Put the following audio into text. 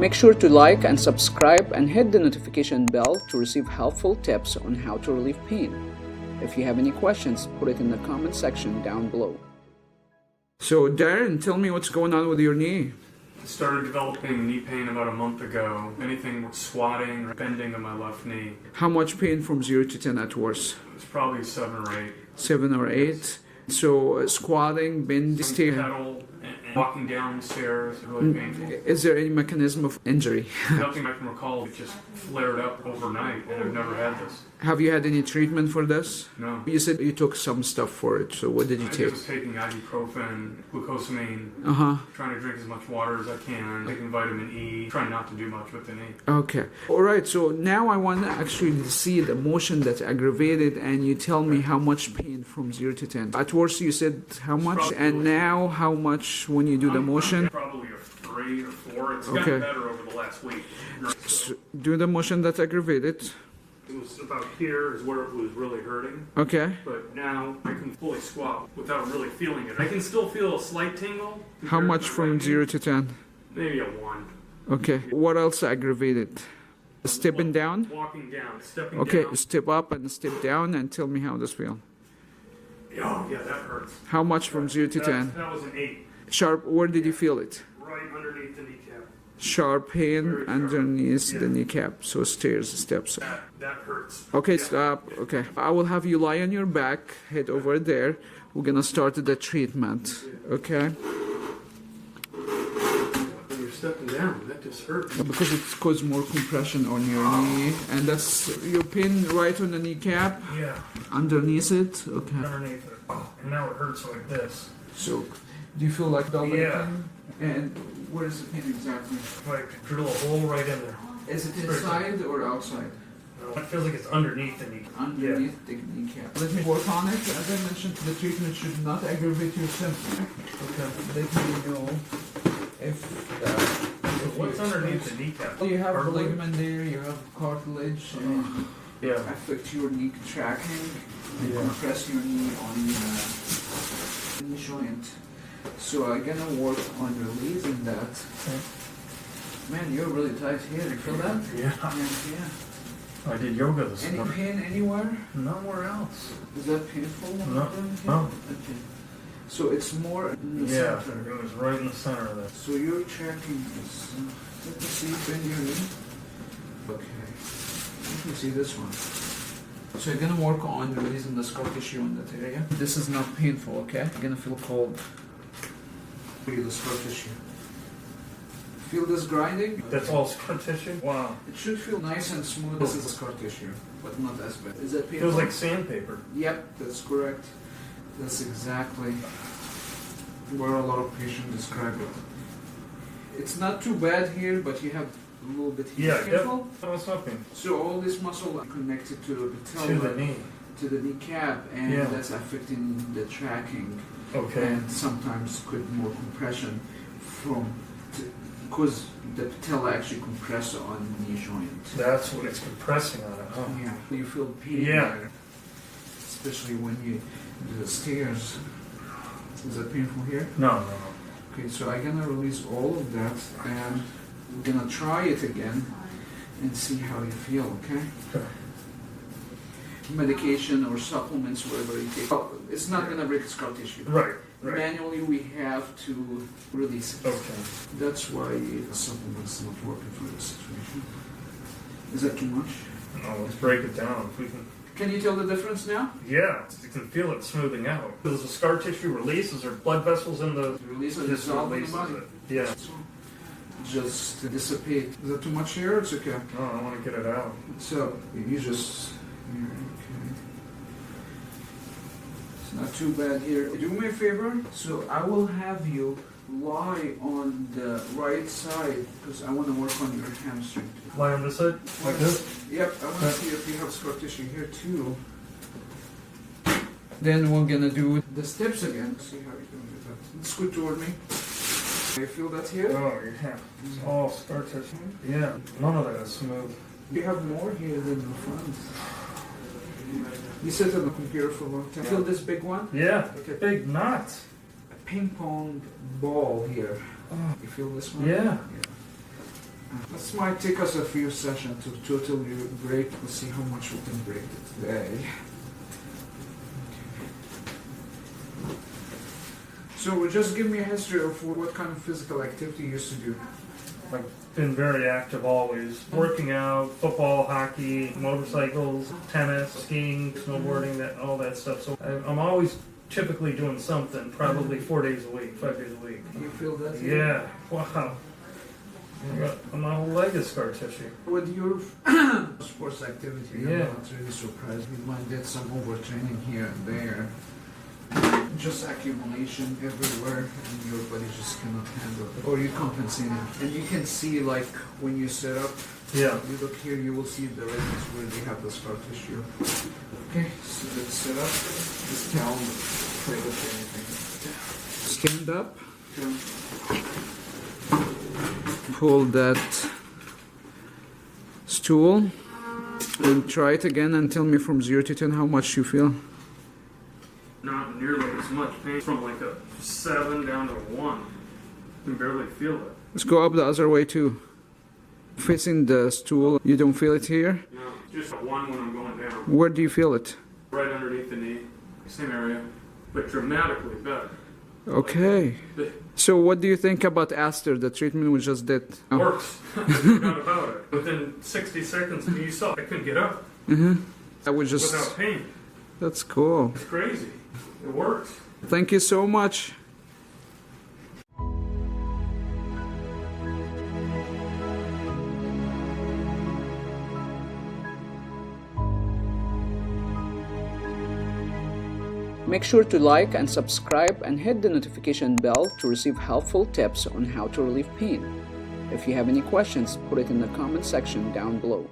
Make sure to like and subscribe and hit the notification bell to receive helpful tips on how to relieve pain. If you have any questions, put it in the comment section down below. So Darren, tell me what's going on with your knee. I started developing knee pain about a month ago. Anything with squatting or bending of my left knee. How much pain from 0 to 10 at worst? It's probably 7 or 8. 7 or 8. So squatting, bending, Pedal and walking downstairs is really painful. Is there any mechanism of injury? Nothing I can recall. It just flared up overnight, and I've never had this. Have you had any treatment for this? No. You said you took some stuff for it, so what did you take? I was taking ibuprofen, glucosamine, trying to drink as much water as I can, taking vitamin E, trying not to do much with the knee. Okay. Alright, so now I want to actually see the motion that's aggravated, and you tell me how much pain from 0 to 10. At worst you said how much, and now how much when you do the motion? Probably a 3 or 4. It's gotten better over the last week. So do the motion that's aggravated. It was about here is where it was really hurting. Okay. But now I can fully squat without really feeling it. I can still feel a slight tingle. How much from 0 to 10? Maybe a 1. Okay. What else aggravated? Stepping down? Walking down, stepping down. Okay, step up and step down and tell me how this feels. Oh, yeah, that hurts. How much from 0 to 10? That was an 8. Sharp, where did you feel it? Right underneath the kneecap. Sharp pain underneath the kneecap, so steps. That hurts. Okay, stop. Okay, I will have you lie on your back, head over there. We're gonna start the treatment. Okay? When you're stepping down, that just hurts. Because it's caused more compression on your knee, and that's your pin right on the kneecap. Yeah. Underneath it. Okay. Underneath it. And now it hurts like this. So, do you feel like dull Yeah. pain? And where is the pain exactly? If I could drill a hole right in there. Is it inside or outside? No, it feels like it's underneath the knee. Underneath the kneecap. Let me work on it. As I mentioned, the treatment should not aggravate your symptoms. Okay. Let me know if What's underneath the kneecap? you have Cartilage? ligament there, you have cartilage, and Yeah. affect your knee tracking, and compress your knee on the knee joint. So I'm gonna work on releasing that. Okay. Man, you're really tight here. You feel that? Yeah. Yeah. I did yoga this Any morning. pain anywhere? Nowhere else. Is that painful? No. No. Okay. So it's more in the Yeah, center. it was right in the center of this. So you're tracking this. Let me see, bend your knee. Okay. Let me see this one. So you're gonna work on releasing the scar tissue in that area. This is not painful, okay? You're gonna feel cold. Feel the scar tissue. Feel this grinding? That's all scar tissue? Wow. It should feel nice and smooth. This is scar tissue, but not as bad. Is that painful? Feels like sandpaper. Yep, that's correct. That's exactly where a lot of patients describe it. It's not too bad here, but you have a little bit here. Yeah, Painful? that was nothing. So all this muscle are connected to the patella, To the knee. to the kneecap, and that's affecting the tracking. Okay. And sometimes could more compression because the patella actually compress on the knee joint. That's what it's compressing on it. Oh. Yeah. You feel pain there, especially when you do the stairs. Is that painful here? No. Okay, so I'm gonna release all of that, and we're gonna try it again and see how you feel. Okay. Okay. Medication or supplements, whatever you take. Oh, it's not gonna break scar tissue. Right. Manually, we have to release it. Okay. That's why the supplement's not working for this situation. Is that too much? No, let's break it down. If we Can you tell the difference now? Yeah, you can feel it smoothing out. Does the scar tissue release? Is there blood vessels in the... Release it, Just dissolve in the releases body. it. Yeah. So, just dissipate. Is that too much here? It's okay. No, I want to get it out. So you just okay. It's not too bad here. Do me a favor. So I will have you lie on the right side because I want to work on your hamstring. Lie on this side? Like this? Yep. I want to see if you have scar tissue here too. Then we're gonna do the steps again. See how you're doing with that. Scoot toward me. You feel that here? Oh, yeah. It's all scar tissue. Yeah. None of that is smooth. You have more here than the front. You sit on the computer for a long time. Feel this big one? Yeah. Okay. Big knot. A ping pong ball here. Oh. You feel this one? Yeah. This might take us a few sessions to totally break. We'll see how much we can break it today. So just give me a history of what kind of physical activity you used to do. I've been very active always. Working out, football, hockey, motorcycles, tennis, skiing, snowboarding, all that stuff. So I'm always typically doing something, probably 4 days a week, 5 days a week. You feel that? Yeah, wow. My whole leg is scar tissue. With your sports activity, yeah. I'm not really surprised. You might get some overtraining here and there. Just accumulation everywhere, and your body just cannot handle it. Or you compensating. And you can see, like, when you sit up, yeah. You look here, you will see the redness where they have the scar tissue. Okay, so let's sit up. Just tell them, play with anything. Stand up. Pull that stool and try it again and tell me from 0 to 10 how much you feel. Not nearly as much pain. From like a 7 down to 1. I can barely feel it. Let's go up the other way too. Facing the stool, you don't feel it here? No, just a 1 when I'm going down. Where do you feel it? Right underneath the knee. Same area, but dramatically better. Okay. So what do you think about ASTR, the treatment we just did? Works. No doubt about it. Within 60 seconds, you saw I couldn't get up. I would just... Without pain. That's cool. It's crazy. It works. Thank you so much. Make sure to like and subscribe and hit the notification bell to receive helpful tips on how to relieve pain. If you have any questions, put it in the comment section down below.